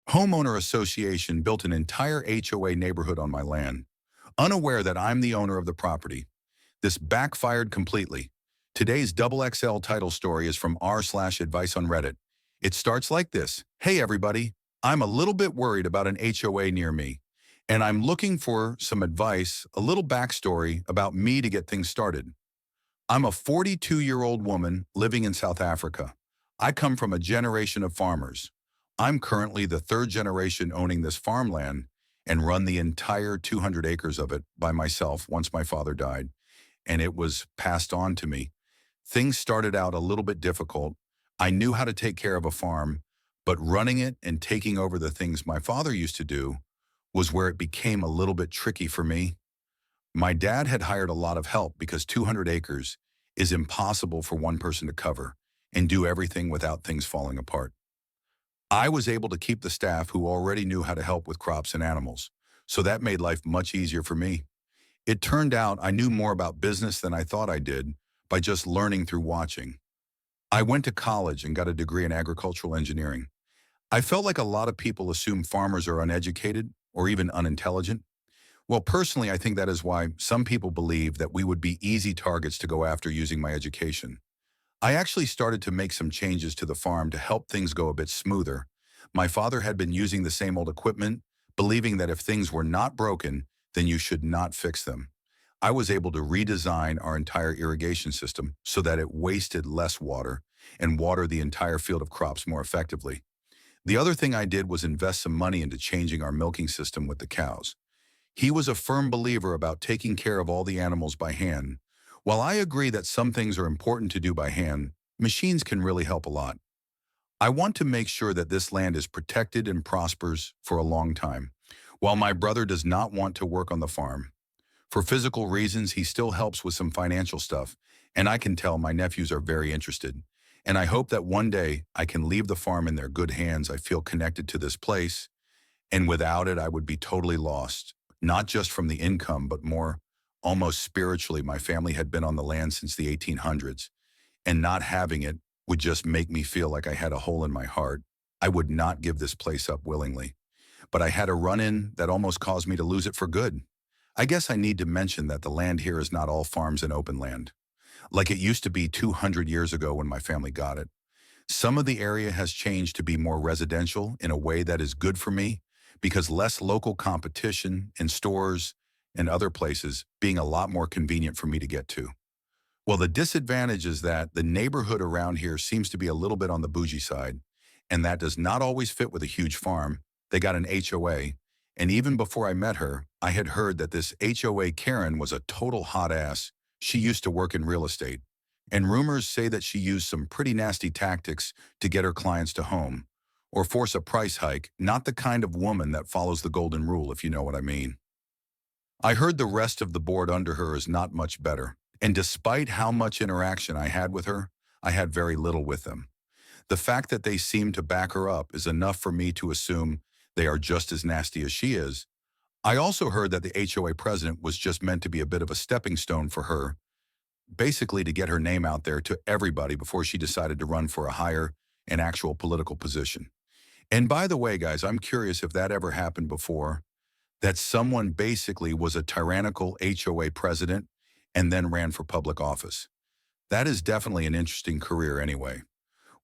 homeowner association built an entire HOA neighborhood on my land, unaware that I'm the owner of the property. This backfired completely. Today's double XL title story is from r/advice on Reddit. It starts like this. Hey everybody, I'm a little bit worried about an HOA near me, and I'm looking for some advice, a little backstory about me to get things started. I'm a 42-year-old woman living in South Africa. I come from a generation of farmers. I'm currently the third generation owning this farmland and run the entire 200 acres of it by myself once my father died, and it was passed on to me. Things started out a little bit difficult. I knew how to take care of a farm, but running it and taking over the things my father used to do was where it became a little bit tricky for me. My dad had hired a lot of help because 200 acres is impossible for one person to cover and do everything without things falling apart. I was able to keep the staff who already knew how to help with crops and animals, so that made life much easier for me. It turned out I knew more about business than I thought I did by just learning through watching. I went to college and got a degree in agricultural engineering. I felt like a lot of people assume farmers are uneducated or even unintelligent. Well, personally, I think that is why some people believe that we would be easy targets to go after using my education. I actually started to make some changes to the farm to help things go a bit smoother. My father had been using the same old equipment, believing that if things were not broken, then you should not fix them. I was able to redesign our entire irrigation system so that it wasted less water and water the entire field of crops more effectively. The other thing I did was invest some money into changing our milking system with the cows. He was a firm believer about taking care of all the animals by hand. While I agree that some things are important to do by hand, machines can really help a lot. I want to make sure that this land is protected and prospers for a long time. While my brother does not want to work on the farm, for physical reasons, he still helps with some financial stuff, and I can tell my nephews are very interested. And I hope that one day I can leave the farm in their good hands. I feel connected to this place, and without it, I would be totally lost. Not just from the income, but more almost spiritually. My family had been on the land since the 1800s, and not having it would just make me feel like I had a hole in my heart. I would not give this place up willingly. But I had a run-in that almost caused me to lose it for good. I guess I need to mention that the land here is not all farms and open land, like it used to be 200 years ago when my family got it. Some of the area has changed to be more residential in a way that is good for me because less local competition in stores and other places being a lot more convenient for me to get to. Well, the disadvantage is that the neighborhood around here seems to be a little bit on the bougie side, and that does not always fit with a huge farm. They got an HOA, and even before I met her, I had heard that this HOA Karen was a total hot ass. She used to work in real estate, and rumors say that she used some pretty nasty tactics to get her clients to home, or force a price hike, not the kind of woman that follows the golden rule, if you know what I mean. I heard the rest of the board under her is not much better, and despite how much interaction I had with her, I had very little with them. The fact that they seem to back her up is enough for me to assume they are just as nasty as she is. I also heard that the HOA president was just meant to be a bit of a stepping stone for her, basically to get her name out there to everybody before she decided to run for a higher and actual political position. And by the way, guys, I'm curious if that ever happened before, that someone basically was a tyrannical HOA president and then ran for public office. That is definitely an interesting career anyway.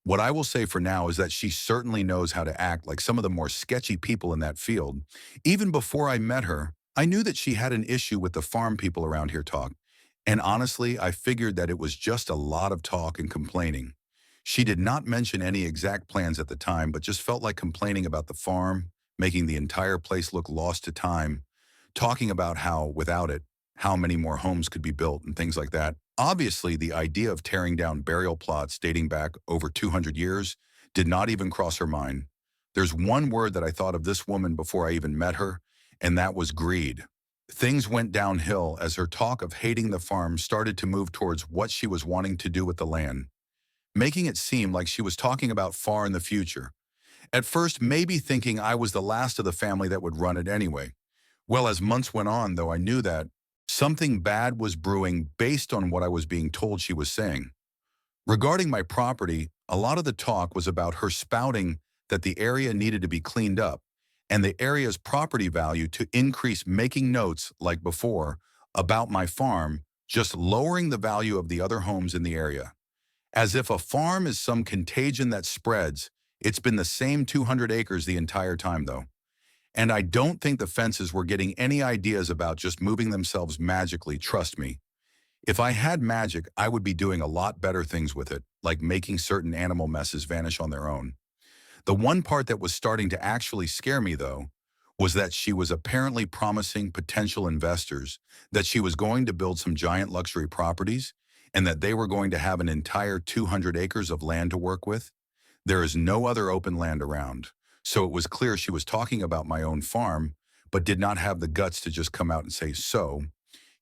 What I will say for now is that she certainly knows how to act like some of the more sketchy people in that field. Even before I met her, I knew that she had an issue with the farm people around here talk. And honestly, I figured that it was just a lot of talk and complaining. She did not mention any exact plans at the time, but just felt like complaining about the farm, making the entire place look lost to time, talking about how, without it, how many more homes could be built and things like that. Obviously, the idea of tearing down burial plots dating back over 200 years did not even cross her mind. There's one word that I thought of this woman before I even met her, and that was greed. Things went downhill as her talk of hating the farm started to move towards what she was wanting to do with the land, making it seem like she was talking about far in the future. At first, maybe thinking I was the last of the family that would run it anyway. Well, as months went on, though, I knew that something bad was brewing based on what I was being told she was saying. Regarding my property, a lot of the talk was about her spouting that the area needed to be cleaned up and the area's property value to increase, making notes like before about my farm, just lowering the value of the other homes in the area. As if a farm is some contagion that spreads. It's been the same 200 acres the entire time though. And I don't think the fences were getting any ideas about just moving themselves magically, trust me. If I had magic, I would be doing a lot better things with it, like making certain animal messes vanish on their own. The one part that was starting to actually scare me, though, was that she was apparently promising potential investors that she was going to build some giant luxury properties and that they were going to have an entire 200 acres of land to work with. There is no other open land around, so it was clear she was talking about my own farm, but did not have the guts to just come out and say so.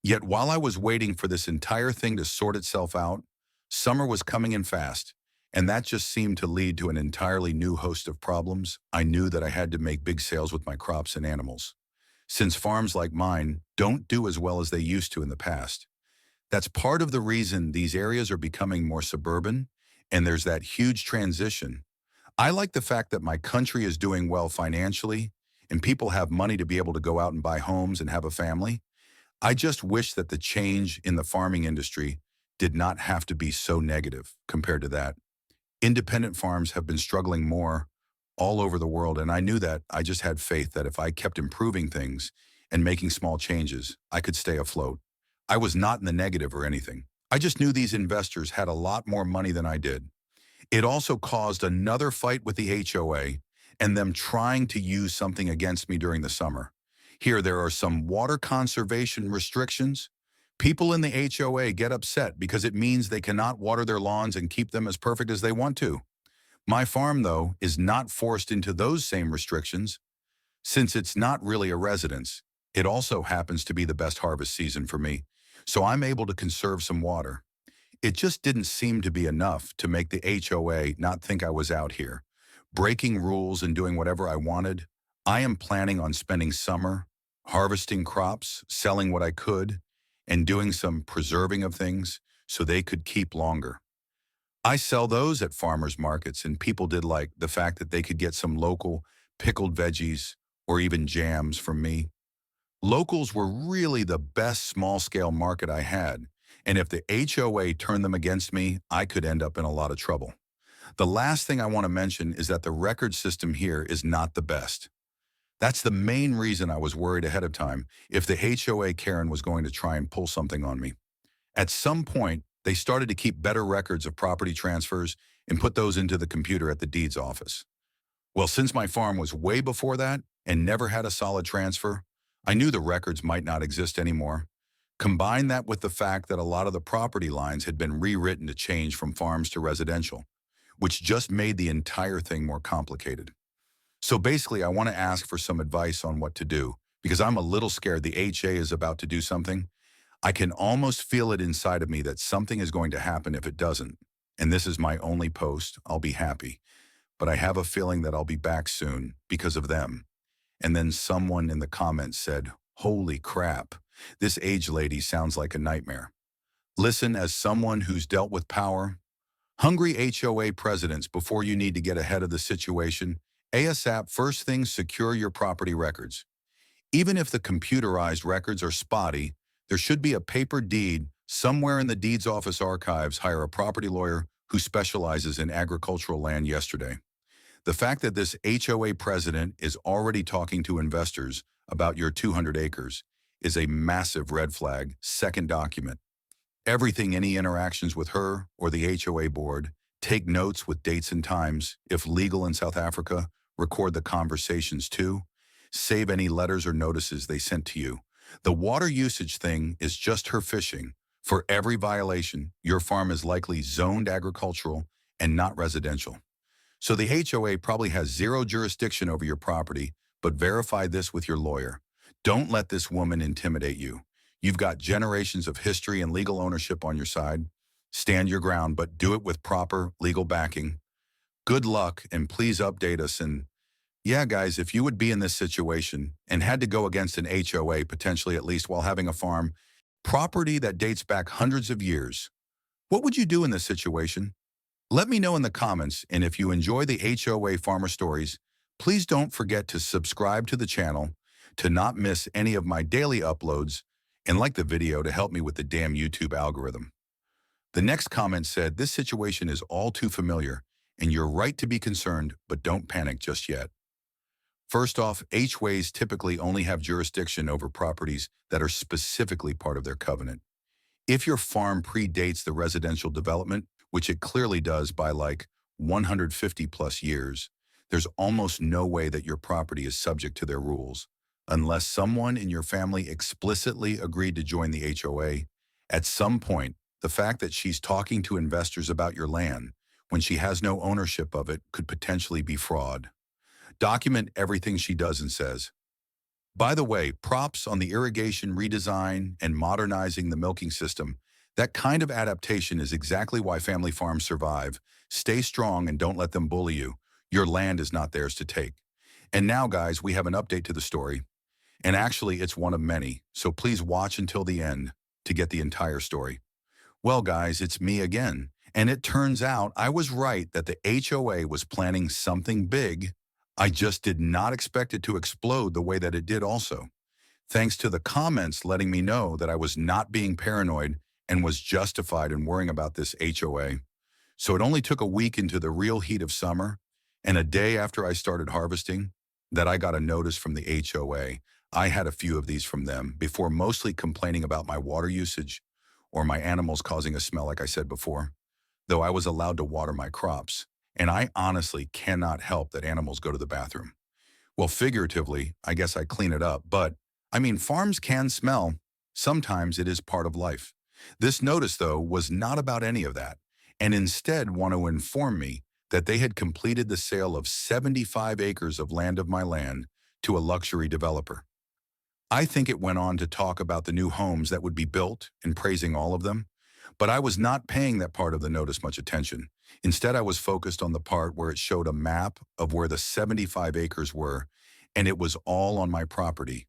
Yet while I was waiting for this entire thing to sort itself out, summer was coming in fast, and that just seemed to lead to an entirely new host of problems. I knew that I had to make big sales with my crops and animals, since farms like mine don't do as well as they used to in the past. That's part of the reason these areas are becoming more suburban, and there's that huge transition. I like the fact that my country is doing well financially, and people have money to be able to go out and buy homes and have a family. I just wish that the change in the farming industry did not have to be so negative compared to that. Independent farms have been struggling more all over the world, and I knew that. I just had faith that if I kept improving things and making small changes, I could stay afloat. I was not in the negative or anything. I just knew these investors had a lot more money than I did. It also caused another fight with the HOA and them trying to use something against me during the summer. Here, there are some water conservation restrictions. People in the HOA get upset because it means they cannot water their lawns and keep them as perfect as they want to. My farm, though, is not forced into those same restrictions. Since it's not really a residence, it also happens to be the best harvest season for me, so I'm able to conserve some water. It just didn't seem to be enough to make the HOA not think I was out here, breaking rules and doing whatever I wanted. I am planning on spending summer harvesting crops, selling what I could, and doing some preserving of things so they could keep longer. I sell those at farmers markets, and people did like the fact that they could get some local pickled veggies or even jams from me. Locals were really the best small-scale market I had, and if the HOA turned them against me, I could end up in a lot of trouble. The last thing I want to mention is that the record system here is not the best. That's the main reason I was worried ahead of time if the HOA Karen was going to try and pull something on me. At some point, they started to keep better records of property transfers and put those into the computer at the deeds office. Well, since my farm was way before that and never had a solid transfer, I knew the records might not exist anymore. Combine that with the fact that a lot of the property lines had been rewritten to change from farms to residential, which just made the entire thing more complicated. So basically, I want to ask for some advice on what to do, because I'm a little scared the HA is about to do something. I can almost feel it inside of me that something is going to happen if it doesn't. And this is my only post. I'll be happy. But I have a feeling that I'll be back soon because of them. And then someone in the comments said, "Holy crap, this age lady sounds like a nightmare." Listen, as someone who's dealt with power, hungry HOA presidents, before you need to get ahead of the situation, ASAP, first thing, secure your property records. Even if the computerized records are spotty, there should be a paper deed somewhere in the deeds office archives. Hire a property lawyer who specializes in agricultural land yesterday. The fact that this HOA president is already talking to investors about your 200 acres is a massive red flag. Second, document everything, any interactions with her or the HOA board. Take notes with dates and times. If legal in South Africa, record the conversations too. Save any letters or notices they sent to you. The water usage thing is just her fishing. For every violation, your farm is likely zoned agricultural and not residential. So the HOA probably has zero jurisdiction over your property, but verify this with your lawyer. Don't let this woman intimidate you. You've got generations of history and legal ownership on your side. Stand your ground, but do it with proper legal backing. Good luck, and please update us. And yeah, guys, if you would be in this situation and had to go against an HOA, potentially at least while having a farm, property that dates back hundreds of years, what would you do in this situation? Let me know in the comments, and if you enjoy the HOA Farmer Stories, please don't forget to subscribe to the channel to not miss any of my daily uploads, and like the video to help me with the damn YouTube algorithm. The next comment said, "This situation is all too familiar, and you're right to be concerned, but don't panic just yet." First off, HOAs typically only have jurisdiction over properties that are specifically part of their covenant. If your farm predates the residential development, which it clearly does by like 150 plus years, there's almost no way that your property is subject to their rules, unless someone in your family explicitly agreed to join the HOA. At some point, the fact that she's talking to investors about your land when she has no ownership of it could potentially be fraud. Document everything she does and says. By the way, props on the irrigation redesign and modernizing the milking system. That kind of adaptation is exactly why family farms survive. Stay strong and don't let them bully you. Your land is not theirs to take. And now, guys, we have an update to the story. And actually, it's one of many, so please watch until the end to get the entire story. Well, guys, it's me again. And it turns out I was right that the HOA was planning something big. I just did not expect it to explode the way that it did also. Thanks to the comments letting me know that I was not being paranoid and was justified in worrying about this HOA. So it only took a week into the real heat of summer and a day after I started harvesting that I got a notice from the HOA. I had a few of these from them before, mostly complaining about my water usage or my animals causing a smell, like I said before, though I was allowed to water my crops. And I honestly cannot help that animals go to the bathroom. Well, figuratively, I guess I clean it up, but I mean, farms can smell. Sometimes it is part of life. This notice, though, was not about any of that, and instead want to inform me that they had completed the sale of 75 acres of land of my land to a luxury developer. I think it went on to talk about the new homes that would be built and praising all of them, but I was not paying that part of the notice much attention. Instead, I was focused on the part where it showed a map of where the 75 acres were, and it was all on my property.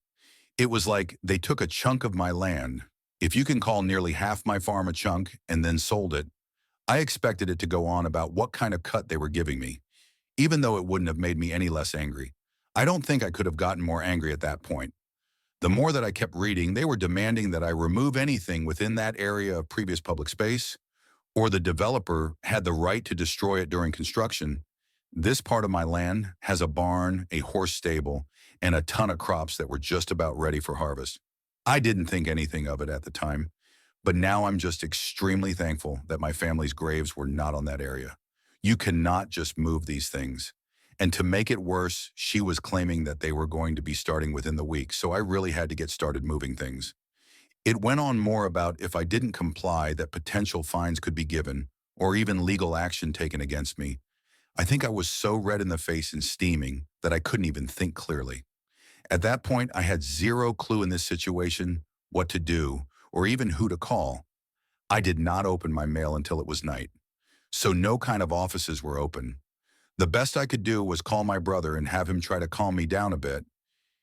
It was like they took a chunk of my land, if you can call nearly half my farm a chunk, and then sold it. I expected it to go on about what kind of cut they were giving me, even though it wouldn't have made me any less angry. I don't think I could have gotten more angry at that point. The more that I kept reading, they were demanding that I remove anything within that area of previous public space, or the developer had the right to destroy it during construction. This part of my land has a barn, a horse stable, and a ton of crops that were just about ready for harvest. I didn't think anything of it at the time, but now I'm just extremely thankful that my family's graves were not on that area. You cannot just move these things. And to make it worse, she was claiming that they were going to be starting within the week, so I really had to get started moving things. It went on more about if I didn't comply that potential fines could be given, or even legal action taken against me. I think I was so red in the face and steaming that I couldn't even think clearly. At that point, I had zero clue in this situation, what to do, or even who to call. I did not open my mail until it was night, so no kind of offices were open. The best I could do was call my brother and have him try to calm me down a bit.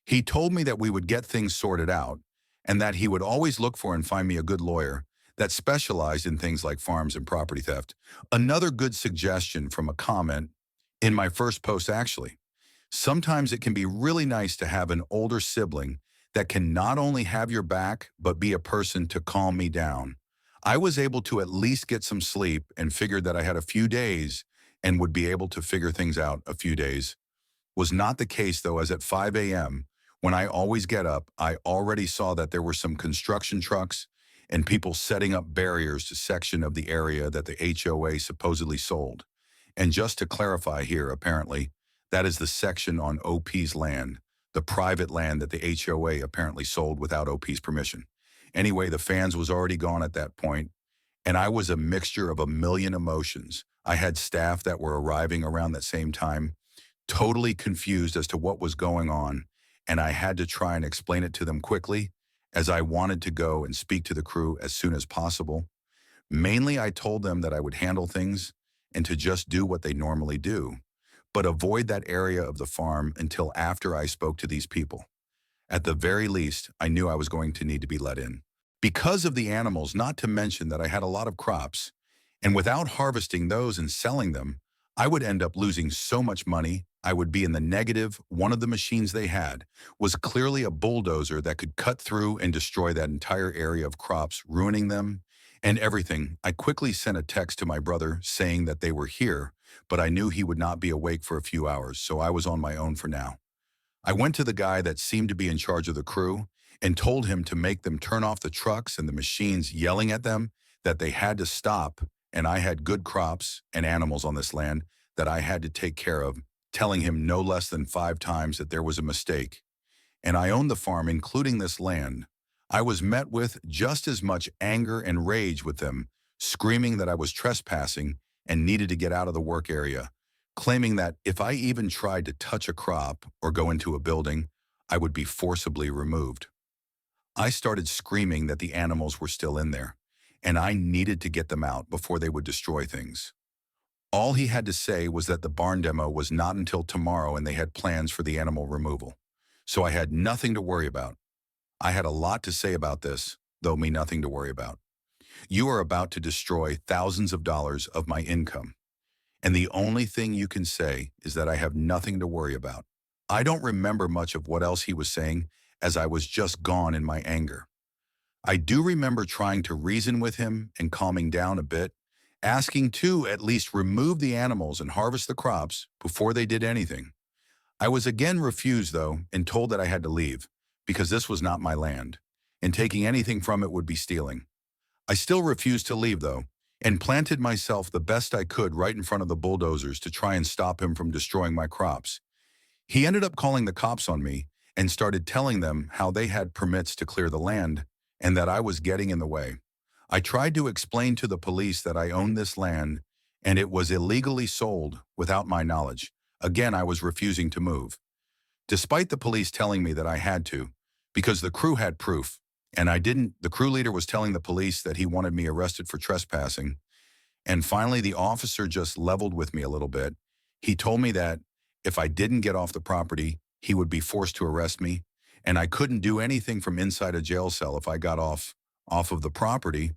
He told me that we would get things sorted out, and that he would always look for and find me a good lawyer that specialized in things like farms and property theft. Another good suggestion from a comment in my first post, actually. Sometimes it can be really nice to have an older sibling that can not only have your back, but be a person to calm me down. I was able to at least get some sleep and figured that I had a few days and would be able to figure things out a few days. Was not the case, though, as at 5 a.m., when I always get up, I already saw that there were some construction trucks and people setting up barriers to section of the area that the HOA supposedly sold. And just to clarify here, apparently, that is the section on OP's land, the private land that the HOA apparently sold without OP's permission. Anyway, the fans was already gone at that point, and I was a mixture of a million emotions. I had staff that were arriving around that same time, totally confused as to what was going on, and I had to try and explain it to them quickly, as I wanted to go and speak to the crew as soon as possible. Mainly, I told them that I would handle things and to just do what they normally do, but avoid that area of the farm until after I spoke to these people. At the very least, I knew I was going to need to be let in. Because of the animals, not to mention that I had a lot of crops, And without harvesting those and selling them, I would end up losing so much money, I would be in the negative. One of the machines they had was clearly a bulldozer that could cut through and destroy that entire area of crops, ruining them and everything. I quickly sent a text to my brother saying that they were here, but I knew he would not be awake for a few hours, so I was on my own for now. I went to the guy that seemed to be in charge of the crew and told him to make them turn off the trucks and the machines, yelling at them that they had to stop, and I had good crops and animals on this land that I had to take care of, telling him no less than 5 times that there was a mistake. And I owned the farm, including this land. I was met with just as much anger and rage with them, screaming that I was trespassing and needed to get out of the work area, claiming that if I even tried to touch a crop or go into a building, I would be forcibly removed. I started screaming that the animals were still in there, and I needed to get them out before they would destroy things. All he had to say was that the barn demo was not until tomorrow and they had plans for the animal removal. So I had nothing to worry about. I had a lot to say about this, though me nothing to worry about. You are about to destroy thousands of dollars of my income. And the only thing you can say is that I have nothing to worry about. I don't remember much of what else he was saying, as I was just gone in my anger. I do remember trying to reason with him and calming down a bit, asking to at least remove the animals and harvest the crops before they did anything. I was again refused, though, and told that I had to leave, because this was not my land, and taking anything from it would be stealing. I still refused to leave, though, and planted myself the best I could right in front of the bulldozers to try and stop him from destroying my crops. He ended up calling the cops on me and started telling them how they had permits to clear the land and that I was getting in the way. I tried to explain to the police that I owned this land and it was illegally sold without my knowledge. Again, I was refusing to move, despite the police telling me that I had to, because the crew had proof, and I didn't. The crew leader was telling the police that he wanted me arrested for trespassing. And finally, the officer just leveled with me a little bit. He told me that if I didn't get off the property, he would be forced to arrest me, and I couldn't do anything from inside a jail cell if I got off of the property,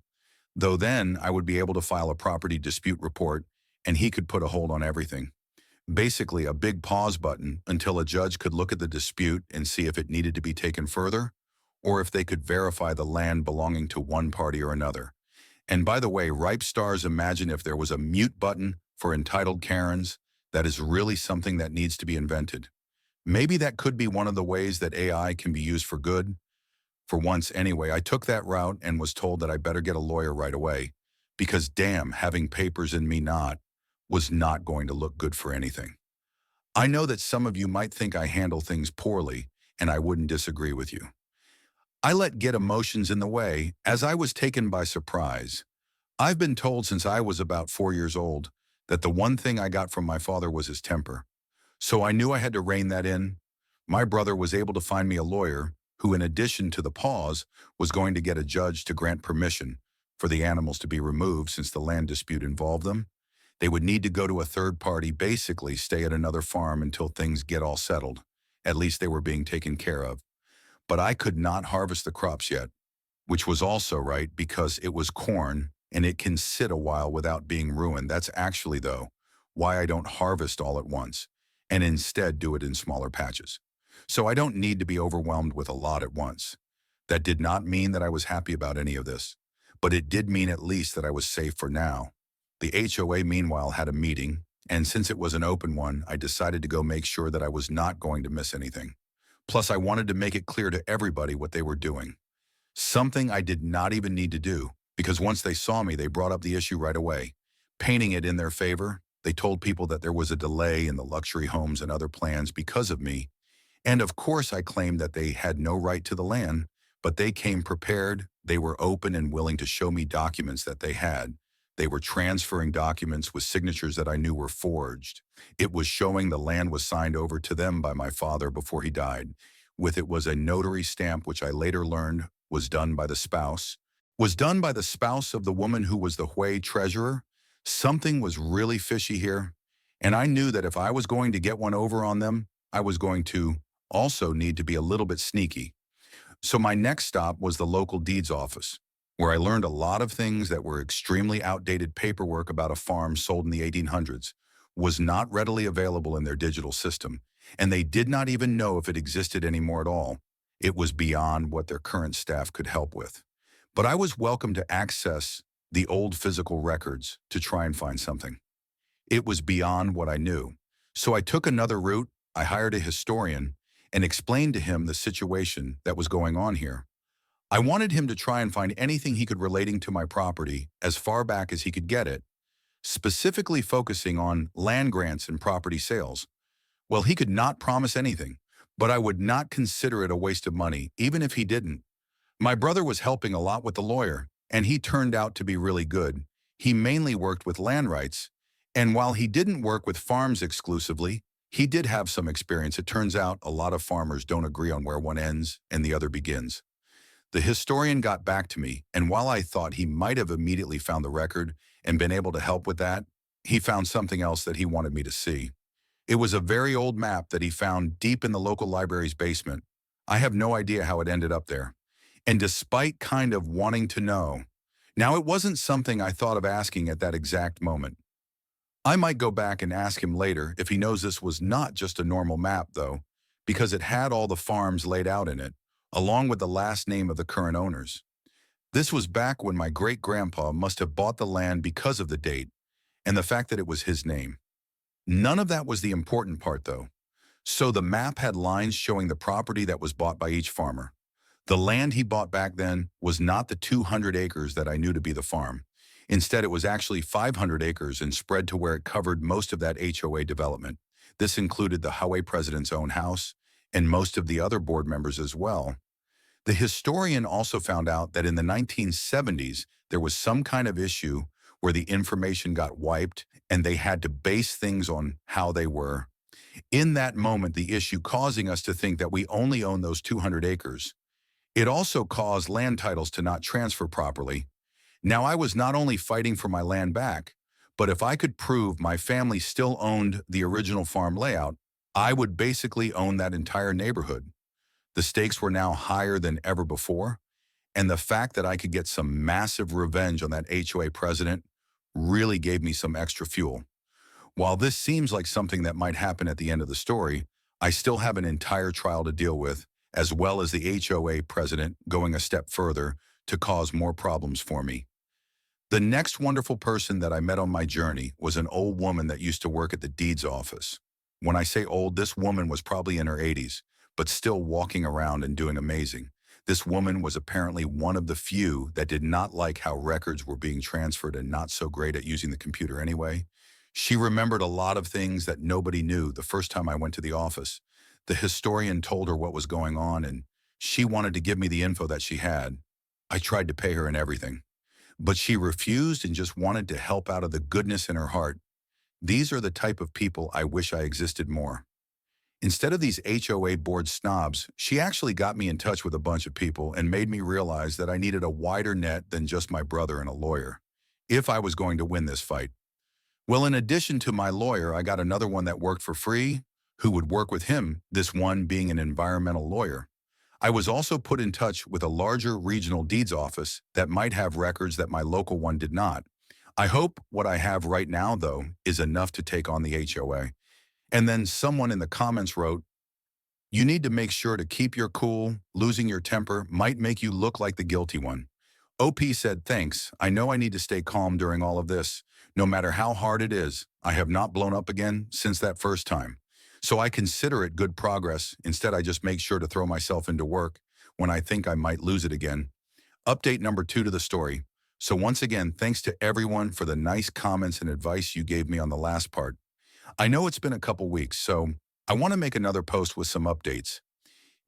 though then I would be able to file a property dispute report, and he could put a hold on everything. Basically, a big pause button until a judge could look at the dispute and see if it needed to be taken further, or if they could verify the land belonging to one party or another. And by the way, Ripe Stars, imagine if there was a mute button for entitled Karens. That is really something that needs to be invented. Maybe that could be one of the ways that AI can be used for good. For once anyway, I took that route and was told that I better get a lawyer right away, because damn, having papers and me not was not going to look good for anything. I know that some of you might think I handle things poorly, and I wouldn't disagree with you. I let get emotions in the way as I was taken by surprise. I've been told since I was about 4 years old that the one thing I got from my father was his temper. So I knew I had to rein that in. My brother was able to find me a lawyer who, in addition to the pause, was going to get a judge to grant permission for the animals to be removed since the land dispute involved them. They would need to go to a third party, basically stay at another farm until things get all settled. At least they were being taken care of. But I could not harvest the crops yet, which was also right because it was corn and it can sit a while without being ruined. That's actually, though, why I don't harvest all at once and instead do it in smaller patches. So I don't need to be overwhelmed with a lot at once. That did not mean that I was happy about any of this, but it did mean at least that I was safe for now. The HOA, meanwhile, had a meeting, and since it was an open one, I decided to go make sure that I was not going to miss anything. Plus, I wanted to make it clear to everybody what they were doing. Something I did not even need to do, because once they saw me, they brought up the issue right away. Painting it in their favor, they told people that there was a delay in the luxury homes and other plans because of me. And of course, I claimed that they had no right to the land, but they came prepared. They were open and willing to show me documents that they had. They were transferring documents with signatures that I knew were forged. It was showing the land was signed over to them by my father before he died. With it was a notary stamp, which I later learned was done by the spouse. Was done by the spouse of the woman who was the HOA treasurer. Something was really fishy here. And I knew that if I was going to get one over on them, I was going to also need to be a little bit sneaky. So my next stop was the local deeds office. where I learned a lot of things that were extremely outdated paperwork about a farm sold in the 1800s, was not readily available in their digital system, and they did not even know if it existed anymore at all. It was beyond what their current staff could help with. But I was welcome to access the old physical records to try and find something. It was beyond what I knew. So I took another route. I hired a historian and explained to him the situation that was going on here. I wanted him to try and find anything he could relating to my property as far back as he could get it, specifically focusing on land grants and property sales. Well, he could not promise anything, but I would not consider it a waste of money, even if he didn't. My brother was helping a lot with the lawyer, and he turned out to be really good. He mainly worked with land rights, and while he didn't work with farms exclusively, he did have some experience. It turns out a lot of farmers don't agree on where one ends and the other begins. The historian got back to me, and while I thought he might have immediately found the record and been able to help with that, he found something else that he wanted me to see. It was a very old map that he found deep in the local library's basement. I have no idea how it ended up there. And despite kind of wanting to know, now it wasn't something I thought of asking at that exact moment. I might go back and ask him later if he knows this was not just a normal map, though, because it had all the farms laid out in it, along with the last name of the current owners. This was back when my great-grandpa must have bought the land because of the date and the fact that it was his name. None of that was the important part, though. So the map had lines showing the property that was bought by each farmer. The land he bought back then was not the 200 acres that I knew to be the farm. Instead, it was actually 500 acres and spread to where it covered most of that HOA development. This included the HOA president's own house and most of the other board members as well. The historian also found out that in the 1970s, there was some kind of issue where the information got wiped and they had to base things on how they were. In that moment, the issue causing us to think that we only own those 200 acres. It also caused land titles to not transfer properly. Now, I was not only fighting for my land back, but if I could prove my family still owned the original farm layout, I would basically own that entire neighborhood. The stakes were now higher than ever before, and the fact that I could get some massive revenge on that HOA president really gave me some extra fuel. While this seems like something that might happen at the end of the story, I still have an entire trial to deal with, as well as the HOA president going a step further to cause more problems for me. The next wonderful person that I met on my journey was an old woman that used to work at the deeds office. When I say old, this woman was probably in her 80s, but still walking around and doing amazing. This woman was apparently one of the few that did not like how records were being transferred and not so great at using the computer anyway. She remembered a lot of things that nobody knew the first time I went to the office. The historian told her what was going on, and she wanted to give me the info that she had. I tried to pay her and everything, but she refused and just wanted to help out of the goodness in her heart. These are the type of people I wish I existed more. Instead of these HOA board snobs, she actually got me in touch with a bunch of people and made me realize that I needed a wider net than just my brother and a lawyer, if I was going to win this fight. Well, in addition to my lawyer, I got another one that worked for free, who would work with him, this one being an environmental lawyer. I was also put in touch with a larger regional deeds office that might have records that my local one did not. I hope what I have right now, though, is enough to take on the HOA. And then someone in the comments wrote, "You need to make sure to keep your cool. Losing your temper might make you look like the guilty one." OP said, "Thanks. I know I need to stay calm during all of this. No matter how hard it is, I have not blown up again since that first time. So I consider it good progress. Instead, I just make sure to throw myself into work when I think I might lose it again." Update number 2 to the story. So once again, thanks to everyone for the nice comments and advice you gave me on the last part. I know it's been a couple weeks, so I want to make another post with some updates.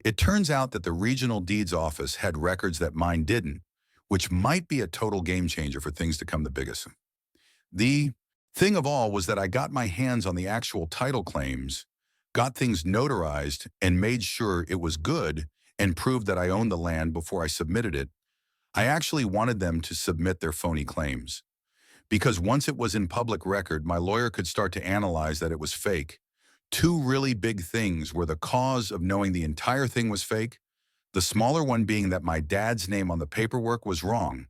It turns out that the regional deeds office had records that mine didn't, which might be a total game changer for things to come the biggest. The thing of all was that I got my hands on the actual title claims, got things notarized, and made sure it was good and proved that I owned the land before I submitted it. I actually wanted them to submit their phony claims, because once it was in public record, my lawyer could start to analyze that it was fake. Two really big things were the cause of knowing the entire thing was fake, the smaller one being that my dad's name on the paperwork was wrong,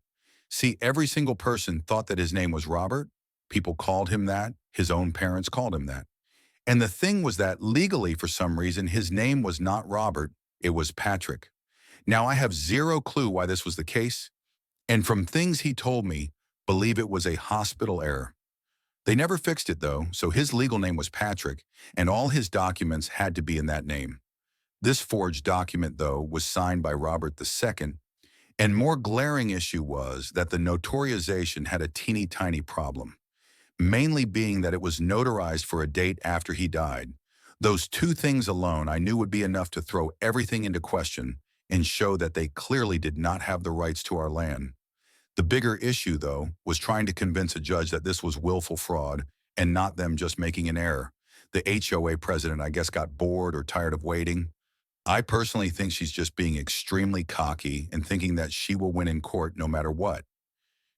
See, every single person thought that his name was Robert. People called him that. His own parents called him that. And the thing was that legally, for some reason, his name was not Robert, it was Patrick. Now, I have zero clue why this was the case, and from things he told me, believe it was a hospital error. They never fixed it, though, so his legal name was Patrick, and all his documents had to be in that name. This forged document, though, was signed by Robert II, and more glaring issue was that the notarization had a teeny tiny problem, mainly being that it was notarized for a date after he died. Those two things alone I knew would be enough to throw everything into question and show that they clearly did not have the rights to our land. The bigger issue, though, was trying to convince a judge that this was willful fraud and not them just making an error. The HOA president, I guess, got bored or tired of waiting. I personally think she's just being extremely cocky and thinking that she will win in court no matter what.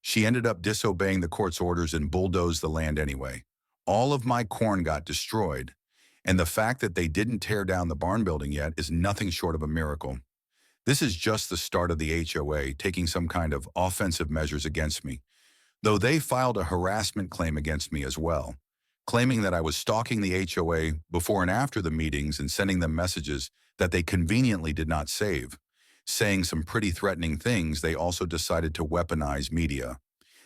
She ended up disobeying the court's orders and bulldozed the land anyway. All of my corn got destroyed, and the fact that they didn't tear down the barn building yet is nothing short of a miracle. This is just the start of the HOA taking some kind of offensive measures against me, though they filed a harassment claim against me as well, claiming that I was stalking the HOA before and after the meetings and sending them messages that they conveniently did not save. Saying some pretty threatening things, they also decided to weaponize media.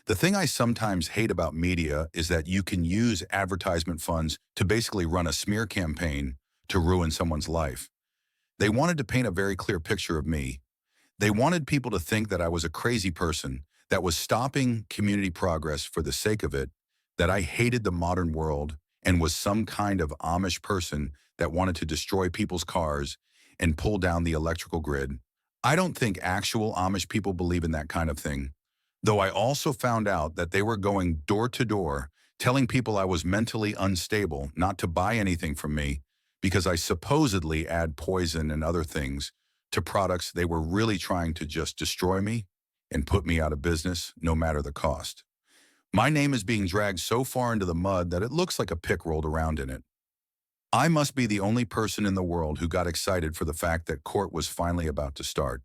The thing I sometimes hate about media is that you can use advertisement funds to basically run a smear campaign to ruin someone's life. They wanted to paint a very clear picture of me. They wanted people to think that I was a crazy person that was stopping community progress for the sake of it, that I hated the modern world and was some kind of Amish person that wanted to destroy people's cars and pull down the electrical grid. I don't think actual Amish people believe in that kind of thing, though I also found out that they were going door to door telling people I was mentally unstable not to buy anything from me because I supposedly add poison and other things to products. They were really trying to just destroy me and put me out of business, no matter the cost. My name is being dragged so far into the mud that it looks like a pick rolled around in it. I must be the only person in the world who got excited for the fact that court was finally about to start.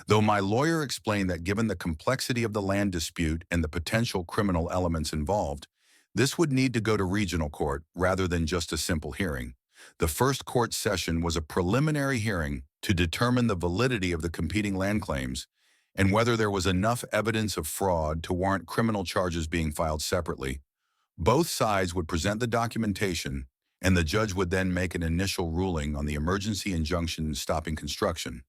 Though my lawyer explained that given the complexity of the land dispute and the potential criminal elements involved, this would need to go to regional court rather than just a simple hearing. The first court session was a preliminary hearing to determine the validity of the competing land claims and whether there was enough evidence of fraud to warrant criminal charges being filed separately. Both sides would present the documentation, and the judge would then make an initial ruling on the emergency injunction stopping construction.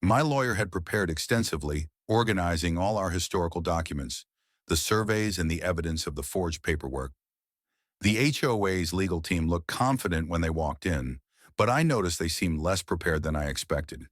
My lawyer had prepared extensively, organizing all our historical documents, the surveys and the evidence of the forged paperwork. The HOA's legal team looked confident when they walked in, but I noticed they seemed less prepared than I expected.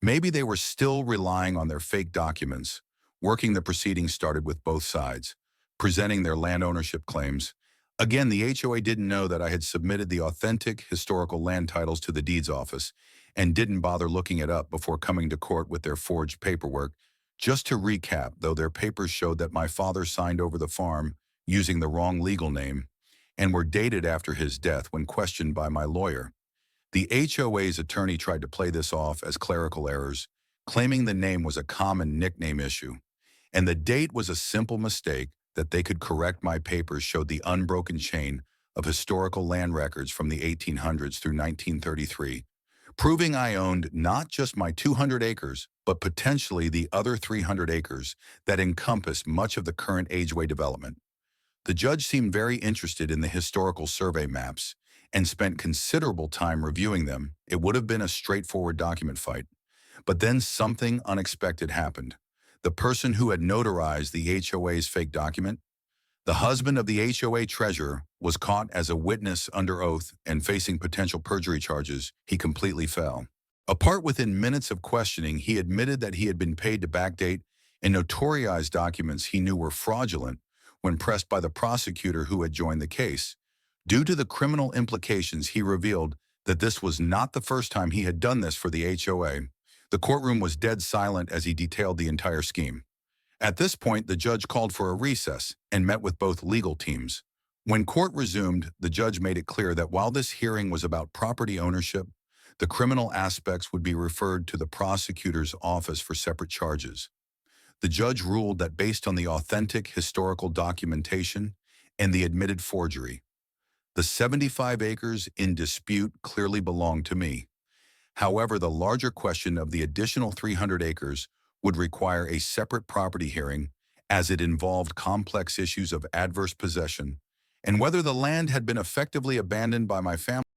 Maybe they were still relying on their fake documents. Working the proceedings started with both sides, presenting their land ownership claims. Again, the HOA didn't know that I had submitted the authentic historical land titles to the deeds office and didn't bother looking it up before coming to court with their forged paperwork. Just to recap, though, their papers showed that my father signed over the farm using the wrong legal name and were dated after his death when questioned by my lawyer. The HOA's attorney tried to play this off as clerical errors, claiming the name was a common nickname issue, and the date was a simple mistake that they could correct. My papers showed the unbroken chain of historical land records from the 1800s through 1933, proving I owned not just my 200 acres, but potentially the other 300 acres that encompass much of the current HOA development. The judge seemed very interested in the historical survey maps and spent considerable time reviewing them. It would have been a straightforward document fight. But then something unexpected happened. The person who had notarized the HOA's fake document, the husband of the HOA treasurer, was caught as a witness under oath and facing potential perjury charges. He completely fell. Apart within minutes of questioning, he admitted that he had been paid to backdate and notarize documents he knew were fraudulent when pressed by the prosecutor who had joined the case. Due to the criminal implications, he revealed that this was not the first time he had done this for the HOA. The courtroom was dead silent as he detailed the entire scheme. At this point, the judge called for a recess and met with both legal teams. When court resumed, the judge made it clear that while this hearing was about property ownership, the criminal aspects would be referred to the prosecutor's office for separate charges. The judge ruled that based on the authentic historical documentation and the admitted forgery, the 75 acres in dispute clearly belonged to me. However, the larger question of the additional 300 acres would require a separate property hearing as it involved complex issues of adverse possession and whether the land had been effectively abandoned by my family.